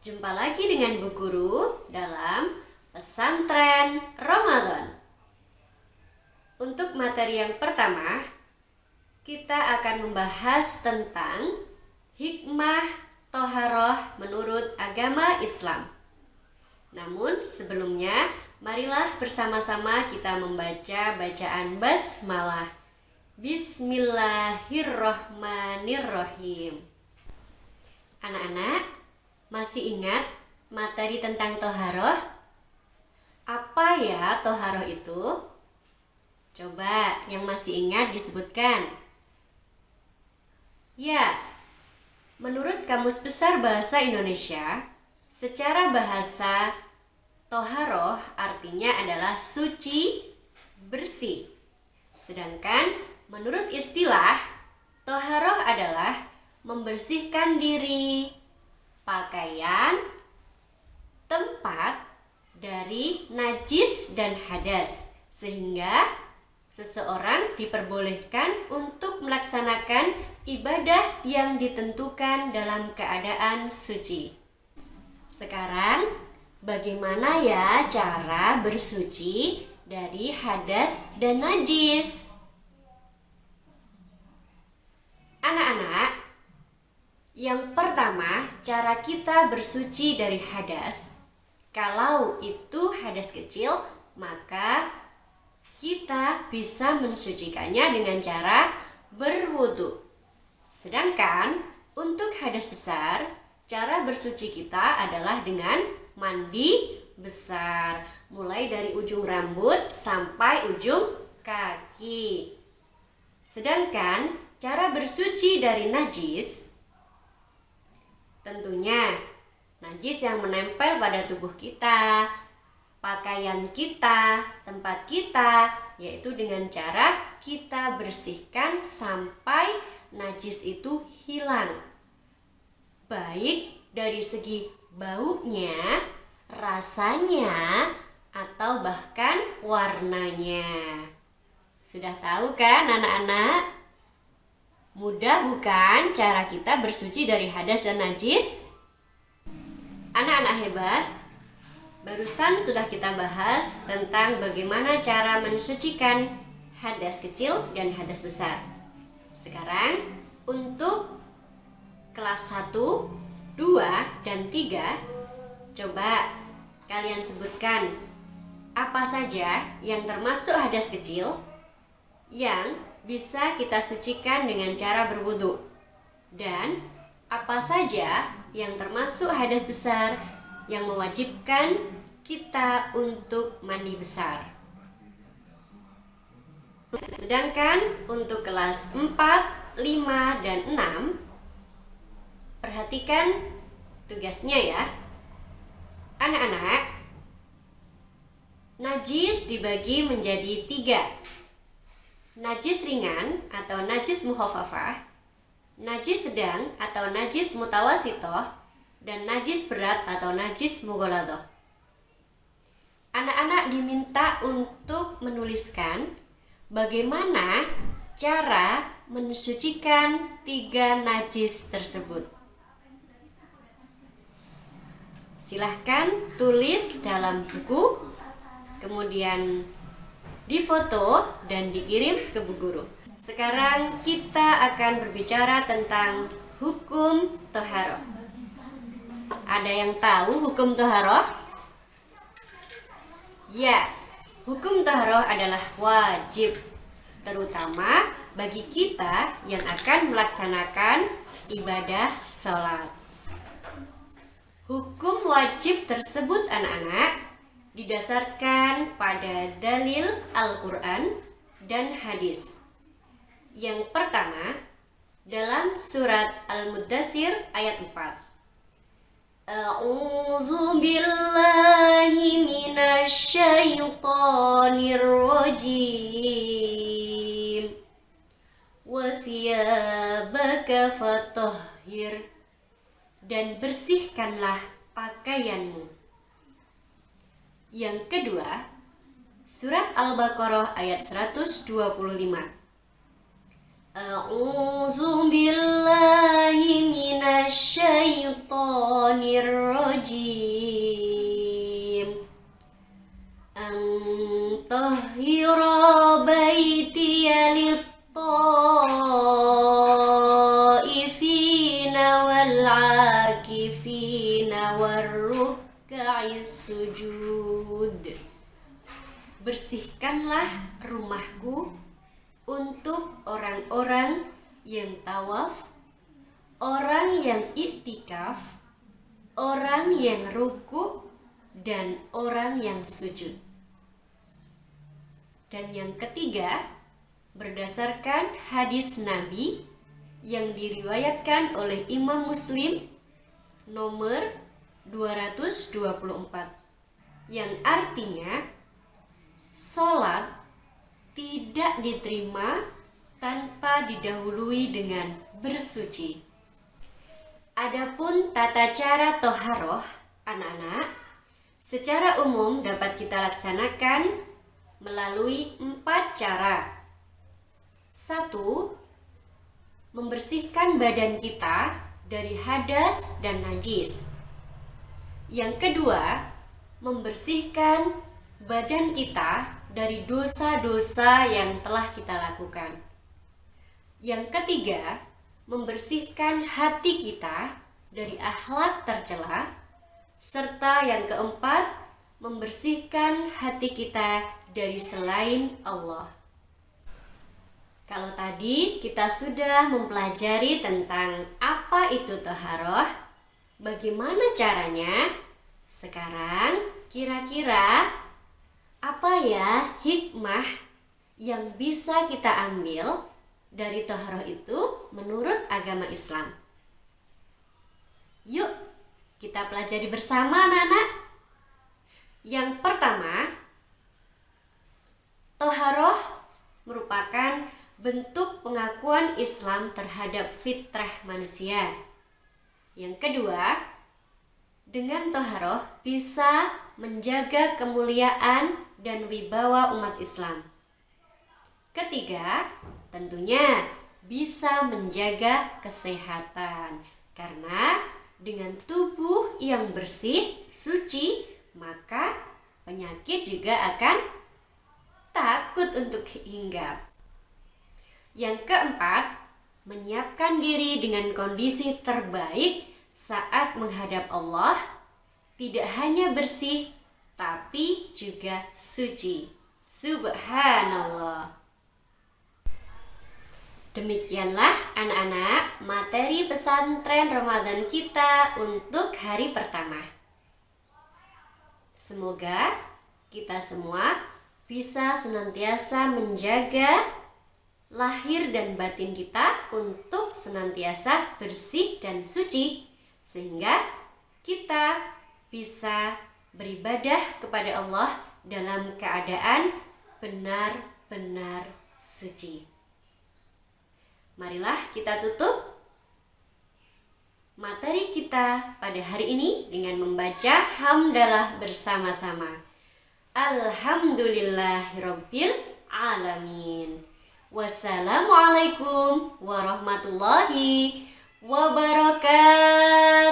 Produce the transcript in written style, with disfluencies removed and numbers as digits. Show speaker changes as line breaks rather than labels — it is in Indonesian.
Jumpa lagi dengan Bu Guru dalam Pesantren Ramadan. Untuk materi yang pertama, kita akan membahas tentang hikmah toharoh menurut agama Islam. Namun sebelumnya, marilah bersama-sama kita membaca bacaan basmalah. Bismillahirrohmanirrohim. Anak-anak, masih ingat materi tentang toharoh? Apa ya toharoh itu? Coba yang masih ingat disebutkan. Ya, menurut Kamus Besar Bahasa Indonesia, secara bahasa toharoh artinya adalah suci, bersih. Sedangkan menurut istilah, toharoh adalah membersihkan diri, pakaian, tempat dari najis dan hadas, sehingga seseorang diperbolehkan untuk melaksanakan ibadah yang ditentukan dalam keadaan suci. Sekarang, bagaimana ya cara bersuci dari hadas dan najis? Anak-anak, yang pertama, cara kita bersuci dari hadas. Kalau itu hadas kecil, maka kita bisa mensucikannya dengan cara berwudu. Sedangkan untuk hadas besar, cara bersuci kita adalah dengan mandi besar, mulai dari ujung rambut sampai ujung kaki. Sedangkan cara bersuci dari najis, tentunya najis yang menempel pada tubuh kita, pakaian kita, tempat kita, yaitu dengan cara kita bersihkan sampai najis itu hilang. Baik dari segi baunya, rasanya, atau bahkan warnanya. Sudah tahu kan anak-anak? Mudah bukan cara kita bersuci dari hadas dan najis? Anak-anak hebat, barusan sudah kita bahas tentang bagaimana cara mensucikan hadas kecil dan hadas besar. Sekarang untuk kelas 1, 2, dan 3, coba kalian sebutkan apa saja yang termasuk hadas kecil yang bisa kita sucikan dengan cara berwudu, dan apa saja yang termasuk hadas besar yang mewajibkan kita untuk mandi besar. Sedangkan untuk kelas 4, 5, dan 6, perhatikan tugasnya ya. Anak-anak, najis dibagi menjadi 3. Najis ringan atau najis mukhafafah, najis sedang atau najis mutawasitoh, dan najis berat atau najis mughaladoh. Anak-anak diminta untuk menuliskan bagaimana cara mensucikan 3 najis tersebut. Silahkan tulis dalam buku, kemudian difoto dan dikirim ke Bu Guru. Sekarang kita akan berbicara tentang hukum toharoh. Ada yang tahu hukum toharoh? Ya, hukum toharoh adalah wajib, terutama bagi kita yang akan melaksanakan ibadah sholat. Hukum wajib tersebut anak-anak didasarkan pada dalil Al-Quran dan hadis. Yang pertama, dalam surat Al-Muddatsir ayat 4. A'udzu billahi minasyaitonir rajim. Wa thiyabaka fatahhir. Dan bersihkanlah pakaianmu. Yang kedua, surat Al-Baqarah ayat 125. A'udzu billahi minasyaitonir rajim. al-'akifina war-ruk'is sujud. Bersihkanlah rumahku untuk orang-orang yang tawaf, orang yang iktikaf, orang yang ruku, dan orang yang sujud. Dan yang ketiga, berdasarkan hadis Nabi yang diriwayatkan oleh Imam Muslim nomor 224, yang artinya sholat tidak diterima tanpa didahului dengan bersuci. Adapun tata cara toharoh, anak-anak, secara umum dapat kita laksanakan melalui 4 cara. 1. Membersihkan badan kita dari hadas dan najis. Yang kedua, membersihkan badan kita dari dosa-dosa yang telah kita lakukan. Yang ketiga, membersihkan hati kita dari akhlak tercela. Serta yang keempat, membersihkan hati kita dari selain Allah. Kalau tadi kita sudah mempelajari tentang apa itu toharoh, bagaimana caranya? Sekarang kira-kira apa ya hikmah yang bisa kita ambil dari toharoh itu menurut agama Islam? Yuk kita pelajari bersama, anak-anak. Yang pertama, toharoh merupakan bentuk pengakuan Islam terhadap fitrah manusia. Yang kedua, dengan toharoh bisa menjaga kemuliaan dan wibawa umat Islam. Ketiga, tentunya bisa menjaga kesehatan, karena dengan tubuh yang bersih, suci, maka penyakit juga akan takut untuk hinggap. Yang keempat, menyiapkan diri dengan kondisi terbaik saat menghadap Allah, tidak hanya bersih, tapi juga suci. Subhanallah. Demikianlah anak-anak materi pesantren Ramadan kita untuk hari pertama. Semoga kita semua bisa senantiasa menjaga lahir dan batin kita untuk senantiasa bersih dan suci, sehingga kita bisa beribadah kepada Allah dalam keadaan benar-benar suci. Marilah kita tutup materi kita pada hari ini dengan membaca hamdalah bersama-sama. Alhamdulillahirabbil alamin. Wassalamualaikum warahmatullahi wabarakatuh.